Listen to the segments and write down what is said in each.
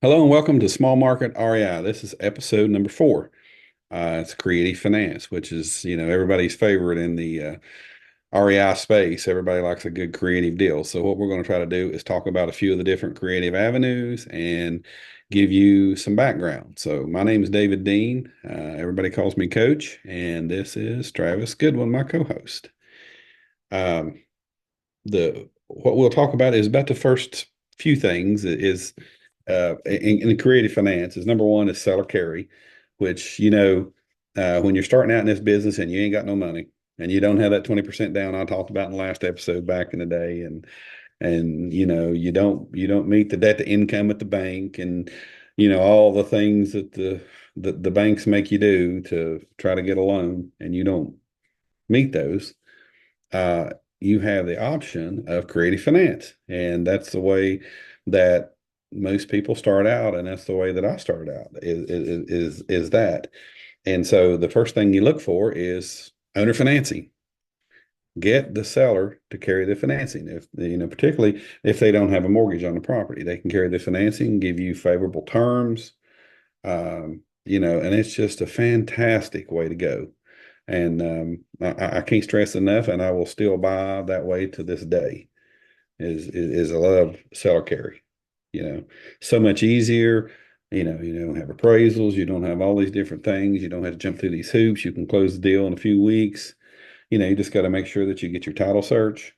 Hello and welcome to Small Market REI. This is episode number four. It's creative finance, which is, everybody's favorite in the REI space. Everybody likes a good creative deal. So what we're going to try to do is talk about a few of the different creative avenues and give you some background. So my name is David Dean. Everybody calls me Coach, and this is Travis Goodwin, my co-host. Um, the what we'll talk about is about the first few things is in creative finance is number one is seller carry, which when you're starting out in this business and you ain't got no money and you don't have that 20% down I talked about in the last episode back in the day, and you don't meet the debt to income at the bank, and all the things that the banks make you do to try to get a loan, and you don't meet those. You have the option of creative finance. And that's the way that most people start out. And that's the way that I started out is that. And so the first thing you look for is owner financing. Get the seller to carry the financing. If, particularly if they don't have a mortgage on the property, they can carry the financing, give you favorable terms. And it's just a fantastic way to go. And I can't stress enough, and I will still buy that way to this day. Is I love seller carry. You know, so much easier. You don't have appraisals. You don't have all these different things. You don't have to jump through these hoops. You can close the deal in a few weeks. You just got to make sure that you get your title search.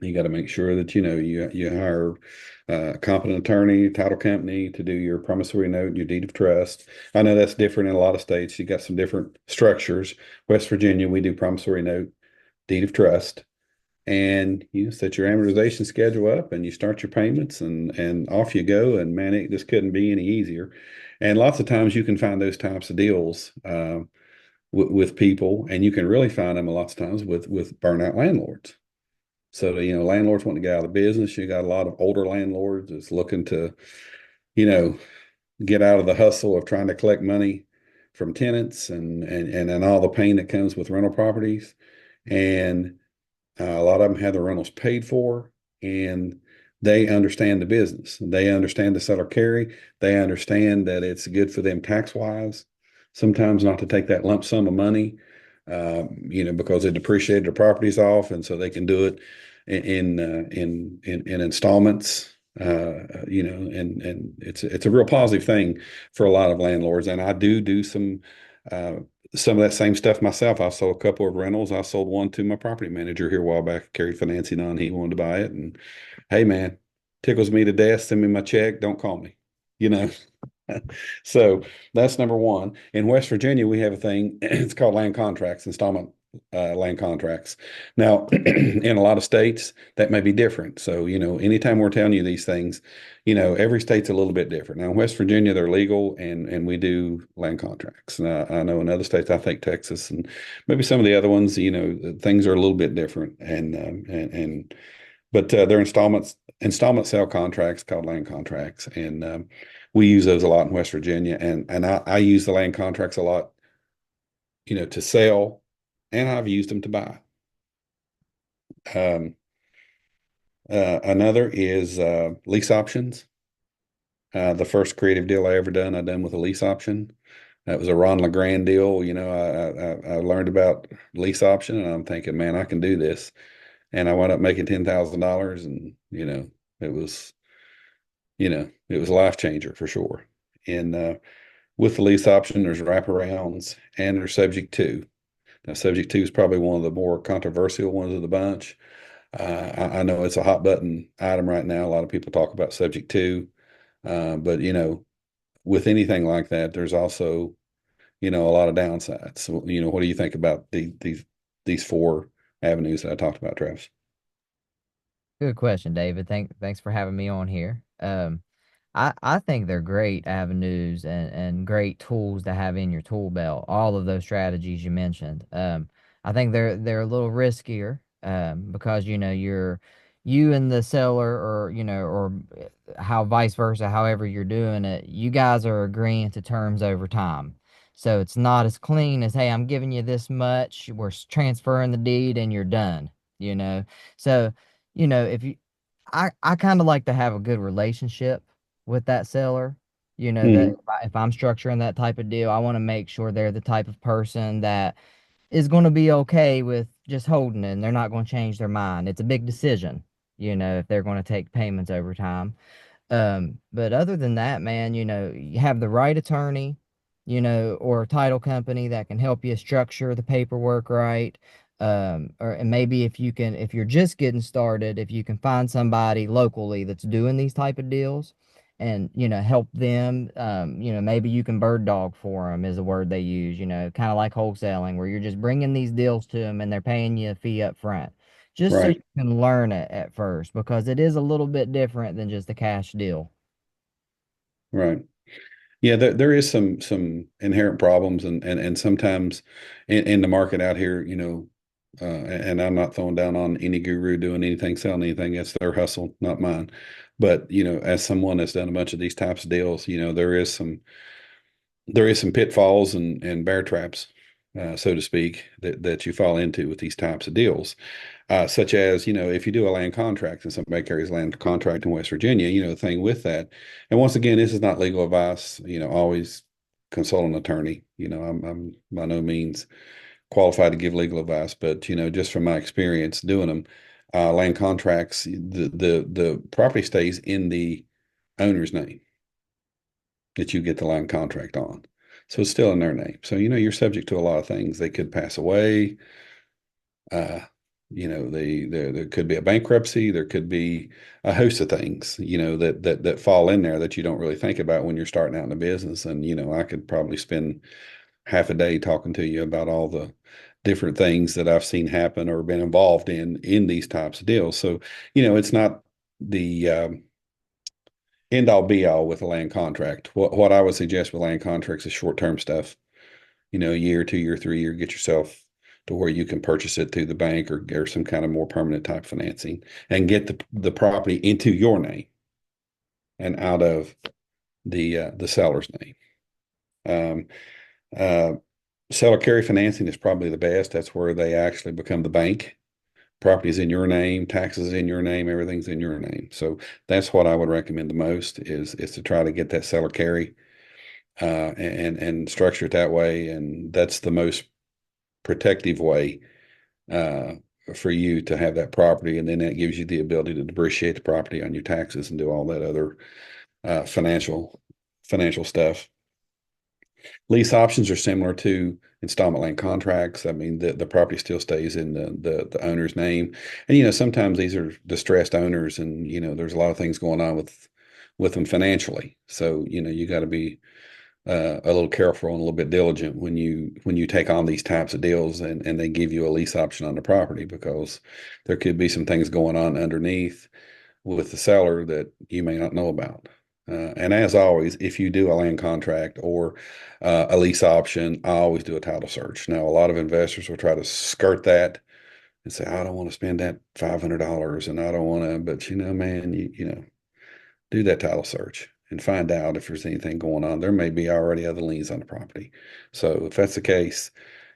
You got to make sure that you hire a competent attorney, title company to do your promissory note, your deed of trust. I know that's different in a lot of states. You got some different structures. West Virginia, we do promissory note, deed of trust, and you set your amortization schedule up, and you start your payments, and off you go. And man, it just couldn't be any easier. And lots of times you can find those types of deals with people, and you can really find them a lot of times with burnout landlords. So, landlords want to get out of the business. You got a lot of older landlords that's looking to, you know, get out of the hustle of trying to collect money from tenants and all the pain that comes with rental properties. And a lot of them have the rentals paid for, and they understand the business. They understand the seller carry. They understand that it's good for them tax wise. Sometimes not to take that lump sum of money, because they depreciated their properties off, and so they can do it in installments. And it's a real positive thing for a lot of landlords. And I do uh, some of that same stuff myself. I sold a couple of rentals. I sold one to my property manager here a while back, carried financing on. He wanted to buy it. And hey, man, tickles me to death. Send me my check. Don't call me, you know. So that's number one. In West Virginia, we have a thing, it's called land contracts, installment land contracts. Now, in a lot of states, that may be different. So, anytime we're telling you these things, every state's a little bit different. Now, in West Virginia, they're legal, and we do land contracts. Now, I know in other states, I think Texas and maybe some of the other ones, things are a little bit different. But they're installment sale contracts called land contracts. And we use those a lot in West Virginia. And I use the land contracts a lot, to sell, and I've used them to buy. Um, Another is lease options. The first creative deal I ever done, I done with a lease option. That was a Ron LeGrand deal. I learned about lease option, and I'm thinking, man, I can do this. And I wound up making $10,000, and it was, it was a life changer for sure. And with the lease option, there's wraparounds, and there's subject to. Now, subject to is probably one of the more controversial ones of the bunch. I know it's a hot button item right now. A lot of people talk about subject to, but with anything like that, there's also a lot of downsides. So, what do you think about these four avenues that I talked about, Travis? Good question, David. Thanks for having me on here. I think they're great avenues and great tools to have in your tool belt. All of those strategies you mentioned. I think they're a little riskier, because you and the seller, or how vice versa, however you're doing it, you guys are agreeing to terms over time. So it's not as clean as, hey, I'm giving you this much, we're transferring the deed and you're done. You know, so if you, I kind of like to have a good relationship with that seller. You know, that Hmm. if I'm structuring that type of deal, I want to make sure they're the type of person that is going to be okay with just holding it and they're not going to change their mind. It's a big decision, if they're going to take payments over time. But other than that, man, you have the right attorney, or a title company that can help you structure the paperwork right. And maybe if you're just getting started, if you can find somebody locally that's doing these type of deals and, help them, maybe you can bird dog for them is a word they use, kind of like wholesaling where you're just bringing these deals to them and they're paying you a fee up front just so you Right. can learn it at first because it is a little bit different than just a cash deal. Right. Yeah, there is some inherent problems and sometimes in the market out here, and I'm not throwing down on any guru doing anything, selling anything. It's their hustle, not mine. But, as someone that's done a bunch of these types of deals, there is some pitfalls and bear traps, so to speak, that you fall into with these types of deals. Such as, if you do a land contract and somebody carries a land contract in West Virginia, the thing with that. And once again, this is not legal advice, always consult an attorney. I'm by no means qualified to give legal advice, but, just from my experience doing them, land contracts, the property stays in the owner's name that you get the land contract on. So it's still in their name. So, you're subject to a lot of things. They could pass away. Uh, there could be a bankruptcy. There could be a host of things, that fall in there that you don't really think about when you're starting out in the business. And, I could probably spend half a day talking to you about all the different things that I've seen happen or been involved in these types of deals. So, it's not the end all be all with a land contract. What I would suggest with land contracts is short term stuff. A year, 2 year, 3 year, get yourself to where you can purchase it through the bank or some kind of more permanent type financing and get the property into your name and out of the seller's name. Um, uh, Seller carry financing is probably the best. That's where they actually become the bank. Property's in your name, taxes in your name, everything's in your name. So that's what I would recommend the most is to try to get that seller carry and structure it that way. And that's the most protective way uh, for you to have that property, and then that gives you the ability to depreciate the property on your taxes and do all that other financial stuff. Lease options are similar to installment land contracts. I mean, the property still stays in the owner's name, and sometimes these are distressed owners, and there's a lot of things going on with them financially. So you got to be a little careful and a little bit diligent when you take on these types of deals and they give you a lease option on the property because there could be some things going on underneath with the seller that you may not know about. And as always, if you do a land contract or a lease option, I always do a title search. Now, a lot of investors will try to skirt that and say, I don't want to spend that $500 and I don't want to, but man, do that title search and find out if there's anything going on. There may be already other liens on the property. So if that's the case,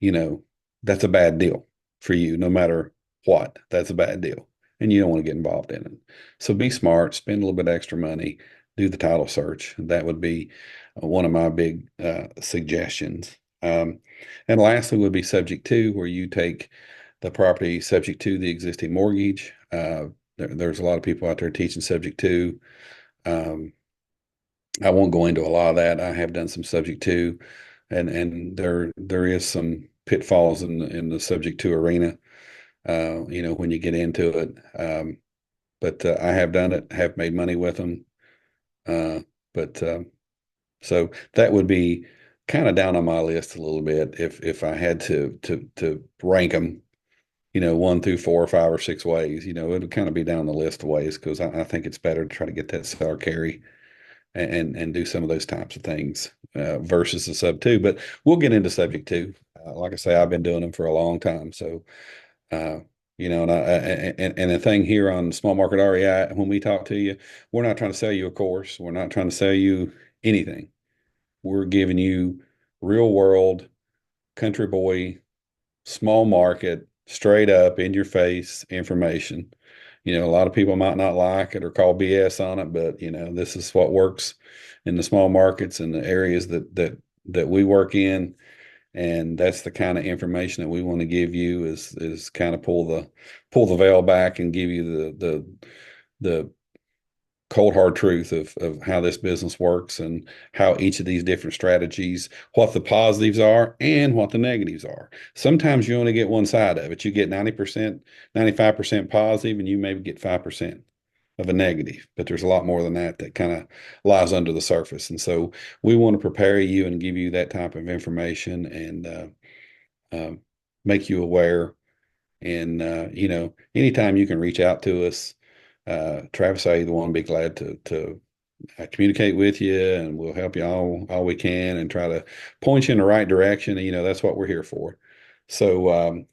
you know, that's a bad deal for you, no matter what. That's a bad deal. And you don't want to get involved in it. So be smart, spend a little bit extra money, do the title search. That would be one of my big suggestions. And lastly, would be subject to, where you take the property subject to the existing mortgage. There's a lot of people out there teaching subject to. Um, I won't go into a lot of that. I have done some subject to, and there is some pitfalls in the subject to arena. When you get into it. But I have done it, have made money with them. Uh, but so that would be kind of down on my list a little bit if I had to rank them. 1 through 4 or 5 or 6 ways. It would kind of be down the list of ways because I think it's better to try to get that seller carry and do some of those types of things versus the sub two. But we'll get into subject two. Like I say, I've been doing them for a long time. So, uh, and the thing here on Small Market REI, when we talk to you, we're not trying to sell you a course. We're not trying to sell you anything. We're giving you real world, country boy, small market, straight up in your face information. A lot of people might not like it or call BS on it, but this is what works in the small markets and the areas that we work in. And that's the kind of information that we want to give you is kind of pull the veil back and give you the cold hard truth of how this business works and how each of these different strategies, what the positives are and what the negatives are. Sometimes you only get one side of it. You get 90%, 95% positive, and you maybe get 5% of a negative, but there's a lot more than that that kind of lies under the surface. And so we want to prepare you and give you that type of information and uh, make you aware. And anytime you can reach out to us, Travis, I either want to be glad to communicate with you, and we'll help you all we can, and try to point you in the right direction. That's what we're here for. So,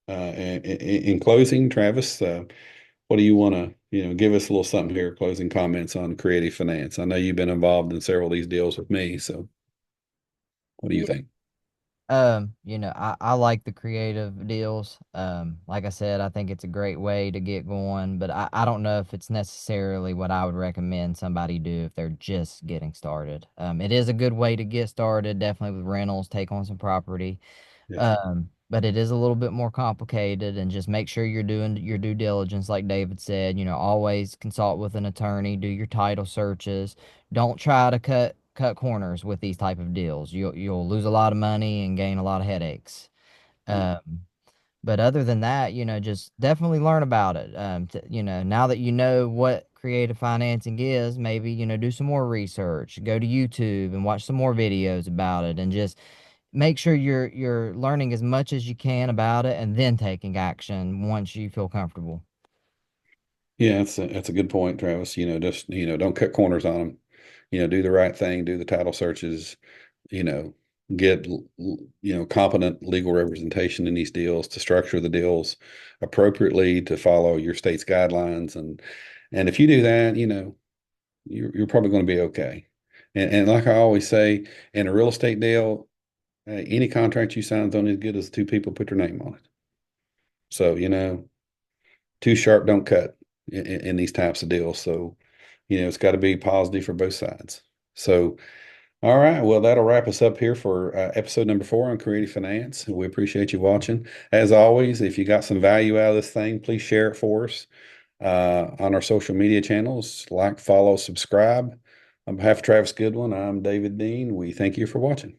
in closing, Travis, what do you want to give us a little something here? Closing comments on creative finance. I know you've been involved in several of these deals with me, so what do you Yeah. think? I like the creative deals. Like I said, I think it's a great way to get going, but I don't know if it's necessarily what I would recommend somebody do if they're just getting started. It is a good way to get started, definitely with rentals, take on some property. Yeah. But it is a little bit more complicated, and just make sure you're doing your due diligence, like David said. Always consult with an attorney, do your title searches. Don't try to cut corners with these type of deals. You'll lose a lot of money and gain a lot of headaches. Yeah. Um, but other than that, just definitely learn about it. Now that you know what creative financing is, maybe, do some more research, go to YouTube and watch some more videos about it, and just make sure you're learning as much as you can about it and then taking action once you feel comfortable. Yeah, that's a good point, Travis. Just don't cut corners on them. Do the right thing, do the title searches, you know, get competent legal representation in these deals to structure the deals appropriately to follow your state's guidelines, and if you do that, you're probably going to be okay. And like I always say, in a real estate deal, any contract you sign is only as good as two people put their name on it. So too sharp don't cut in these types of deals. So it's got to be positive for both sides. So, all right. Well, that'll wrap us up here for episode number 4 on creative finance. We appreciate you watching. As always, if you got some value out of this thing, please share it for us on our social media channels. Like, follow, subscribe. On behalf of Travis Goodwin, I'm David Dean. We thank you for watching.